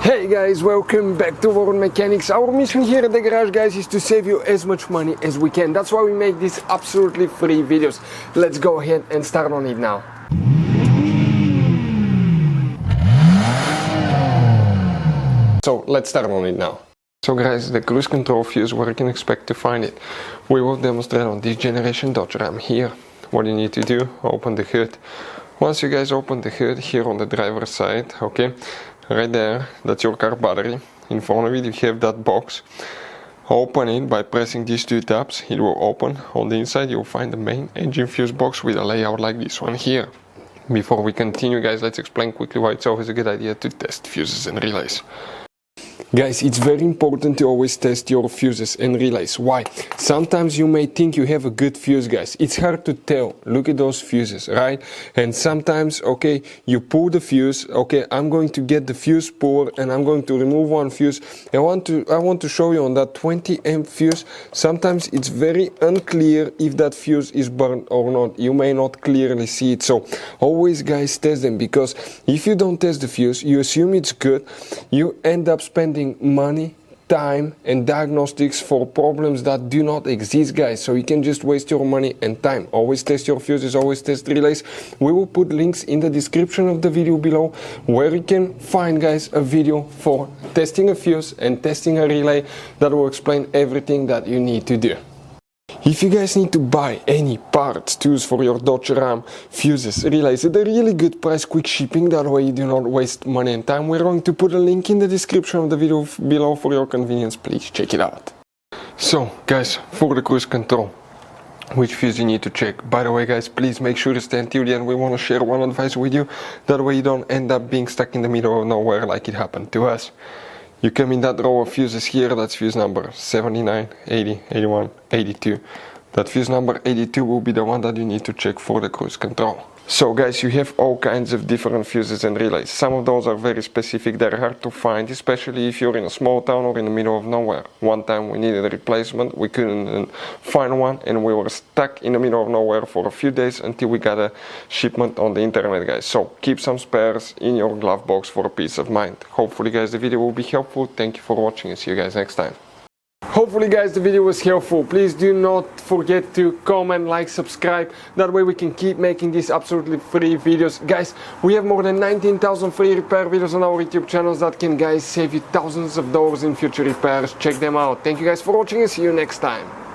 Hey guys, welcome back to World Mechanics. Our mission here at the garage, guys, is to save you as much money as we can. That's why we make these absolutely free videos. Let's go ahead and start on it now. So let's start on it now. So guys, the cruise control fuse, where you can expect to find it. We will demonstrate on this generation Dodge Ram here. What you need to do, open the hood. Once you guys open the hood here on the driver's side, okay, right there, that's your car battery. In front of it you have that box. Open it by pressing these two tabs, it will open. On the inside you'll find the main engine fuse box with a layout like this one here. Before we continue, guys, let's explain quickly why it's always a good idea to test fuses and relays. Guys, it's very important to always test your fuses and relays. Why? Sometimes you may think you have a good fuse, guys. It's hard to tell. Look at those fuses, right? And sometimes, okay, you pull the fuse. Okay, I'm going to get the fuse puller and I'm going to remove one fuse. I want to show you on that 20 amp fuse. Sometimes it's very unclear if that fuse is burned or not. You may not clearly see it. So always, guys, test them, because if you don't test the fuse, you assume it's good. You end up spending money, time and diagnostics for problems that do not exist, guys. So you can just waste your money and time. Always test your fuses, always test relays. We will put links in the description of the video below where you can find, guys, a video for testing a fuse and testing a relay that will explain everything that you need to do. If you guys need to buy any parts, tools for your Dodge Ram, fuses, relays at a really good price, quick shipping, that way you do not waste money and time, we're going to put a link in the description of the video below for your convenience. Please check it out. So guys, for the cruise control, which fuse you need to check. By the way, guys, please make sure to stay until the end. We want to share one advice with you, that way you don't end up being stuck in the middle of nowhere like it happened to us. You come in that row of fuses here, that's fuse number 79, 80, 81, 82. That fuse number 82 will be the one that you need to check for the cruise control. So guys, you have all kinds of different fuses and relays. Some of those are very specific, they're hard to find, especially if you're in a small town or in the middle of nowhere. One time we needed a replacement, we couldn't find one, and we were stuck in the middle of nowhere for a few days until we got a shipment on the internet, guys. So keep some spares in your glove box for peace of mind. Hopefully, guys, the video will be helpful. Thank you for watching and see you guys next time. Hopefully, guys, the video was helpful. Please do not forget to comment, like, subscribe. That way we can keep making these absolutely free videos. Guys, we have more than 19,000 free repair videos on our YouTube channels that can, guys, save you thousands of dollars in future repairs. Check them out. Thank you guys for watching and see you next time.